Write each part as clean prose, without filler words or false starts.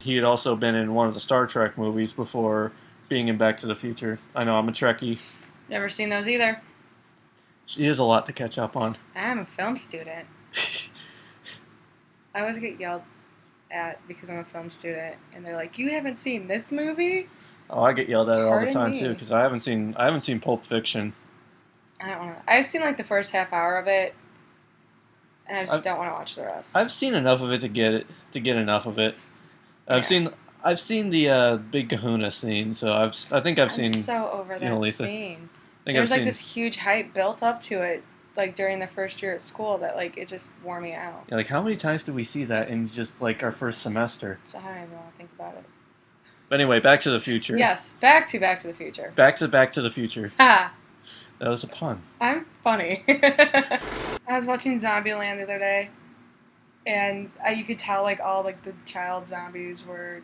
He had also been in one of the Star Trek movies before being in Back to the Future. I know, I'm a Trekkie. Never seen those either. She has a lot to catch up on. I am a film student. I always get yelled at because I'm a film student, and they're like, "You haven't seen this movie?" Oh, I get yelled at all the Pardon time me. too because I haven't seen Pulp Fiction. I don't want to. I've seen like the first half hour of it, and I just don't want to watch the rest. I've seen enough of it to get enough of it. I've seen the Big Kahuna scene, so I think I've seen. I'm so over that scene. There's like this huge hype built up to it, like during the first year at school, that like it just wore me out. Yeah, like how many times did we see that in just like our first semester? So I don't even want to think about it. But anyway, Back to the Future. Yes, Back to the Future. Back to the Future. Ha! That was a pun. I'm funny. I was watching Zombieland the other day, and you could tell like all like the child zombies were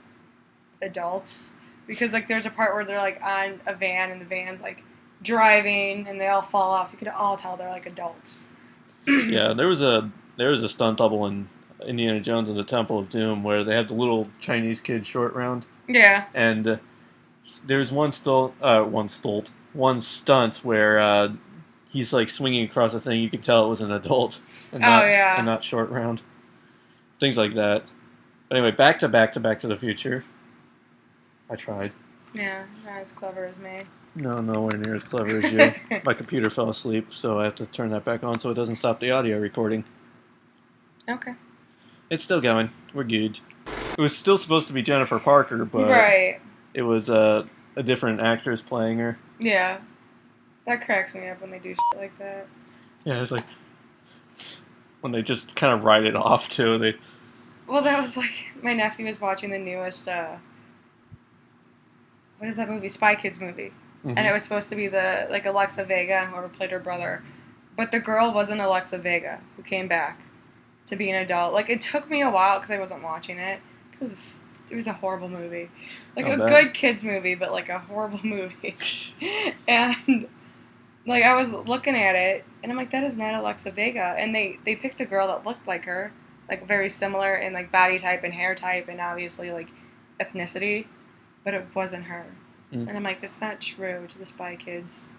adults because like there's a part where they're like on a van and the van's like driving and they all fall off. You could all tell they're like adults. Yeah, there was a stunt double in Indiana Jones and the Temple of Doom where they have the little Chinese kid short round. Yeah. And there's one stunt where he's like swinging across a thing. You could tell it was an adult and not short round. Things like that. But anyway, back to the Future. I tried. Yeah, not as clever as me. No, nowhere near as clever as you. My computer fell asleep, so I have to turn that back on so it doesn't stop the audio recording. Okay. It's still going. We're good. It was still supposed to be Jennifer Parker, but it was a different actress playing her. Yeah. That cracks me up when they do shit like that. Yeah, it's like when they just kind of write it off, too. Well, that was like, my nephew was watching the newest, what is that movie? Spy Kids movie. Mm-hmm. And it was supposed to be the like Alexa Vega, whoever played her brother. But the girl wasn't Alexa Vega, who came back to be an adult. Like, it took me a while because I wasn't watching it. It was a horrible movie. Like, good kids movie, but like a horrible movie. And like, I was looking at it, and I'm like, that is not Alexa Vega. And they picked a girl that looked like her, like very similar in like body type and hair type and obviously like ethnicity, but it wasn't her. And I'm like, that's not true to the Spy Kids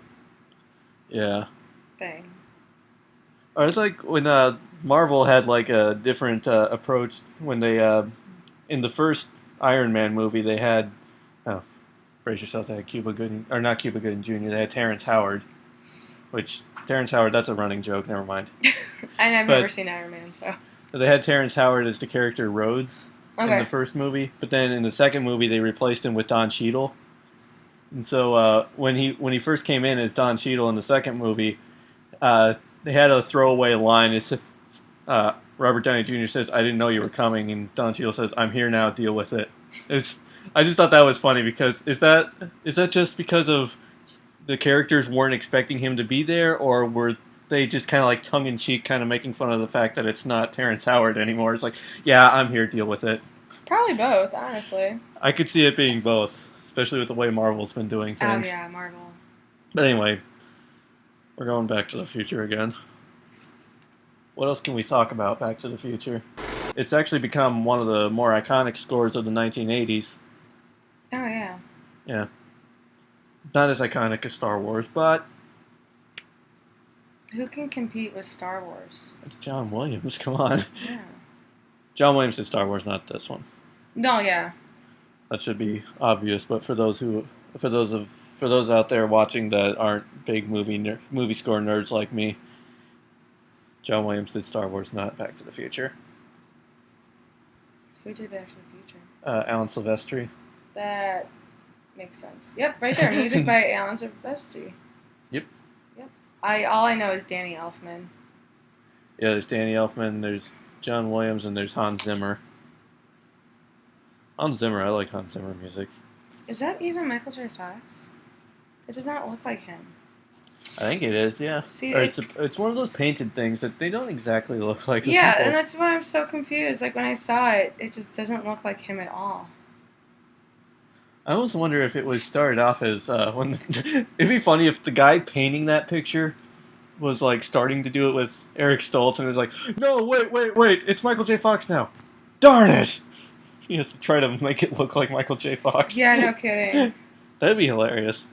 thing. Or it's like when Marvel had like a different approach when they in the first Iron Man movie they had brace yourself, they had Cuba Gooding, or not Cuba Gooding Jr. They had Terrence Howard, which Terrence Howard, that's a running joke. Never mind. And I've never seen Iron Man, so they had Terrence Howard as the character Rhodes in the first movie, but then in the second movie they replaced him with Don Cheadle. And so when he first came in as Don Cheadle in the second movie, they had a throwaway line. It's Robert Downey Jr. says, "I didn't know you were coming," and Don Cheadle says, "I'm here now. Deal with it." I just thought that was funny because is that just because of the characters weren't expecting him to be there, or were they just kind of like tongue in cheek, kind of making fun of the fact that it's not Terrence Howard anymore? It's like, yeah, I'm here. Deal with it. Probably both, honestly. I could see it being both. Especially with the way Marvel's been doing things. Oh, yeah, Marvel. But anyway, we're going Back to the Future again. What else can we talk about Back to the Future? It's actually become one of the more iconic scores of the 1980s. Oh, yeah. Yeah. Not as iconic as Star Wars, but... Who can compete with Star Wars? It's John Williams, come on. Yeah. John Williams did Star Wars, not this one. No, yeah. That should be obvious, but for those out there watching that aren't big movie score nerds like me, John Williams did Star Wars, not Back to the Future. Who did Back to the Future? Alan Silvestri. That makes sense. Yep, right there. Music by Alan Silvestri. Yep. All I know is Danny Elfman. Yeah, there's Danny Elfman, there's John Williams, and there's Hans Zimmer. Hans Zimmer, I like Hans Zimmer music. Is that even Michael J. Fox? It does not look like him. I think it is, yeah. See, it's one of those painted things that they don't exactly look like. Yeah, and that's why I'm so confused. Like, when I saw it, it just doesn't look like him at all. I almost wonder if it was started off as it'd be funny if the guy painting that picture was like starting to do it with Eric Stoltz and it was like, no, wait, it's Michael J. Fox now. Darn it! He has to try to make it look like Michael J. Fox. Yeah, no kidding. That'd be hilarious.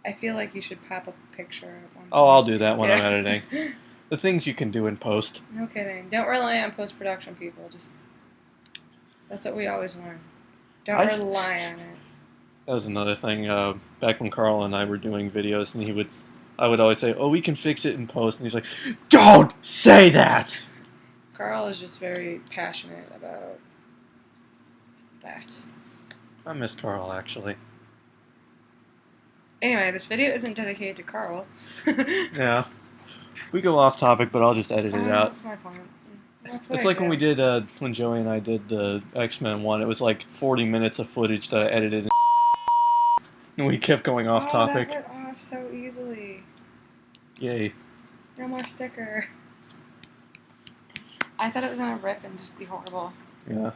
I feel like you should pop up a picture at one point. Oh, I'll do that when I'm editing. The things you can do in post. No kidding. Don't rely on post-production people. That's what we always learn. Don't rely on it. That was another thing. Back when Carl and I were doing videos, and I would always say, "Oh, we can fix it in post," and he's like, "Don't say that." Carl is just very passionate about that. I miss Carl, actually. Anyway, this video isn't dedicated to Carl. Yeah. We go off topic, but I'll just edit it out. That's my point. It's like when we did, when Joey and I did the X-Men one, it was like 40 minutes of footage that I edited, and we kept going off topic. That went off so easily. Yay. No more sticker. I thought it was gonna rip and just be horrible. Yeah.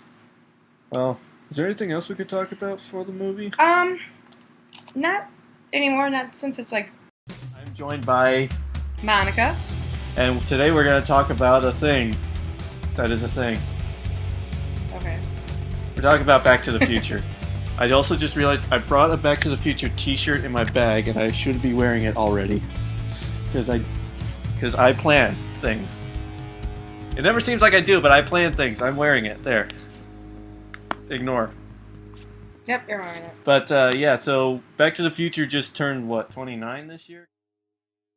Well, is there anything else we could talk about for the movie? Not anymore, not since it's like... I'm joined by... Monica. And today we're going to talk about a thing. That is a thing. Okay. We're talking about Back to the Future. I also just realized I brought a Back to the Future t-shirt in my bag, and I should be wearing it already. Because I plan things. It never seems like I do, but I plan things. I'm wearing it. There. Ignore. Yep, you're wearing it. But, yeah, so Back to the Future just turned, what, 29 this year?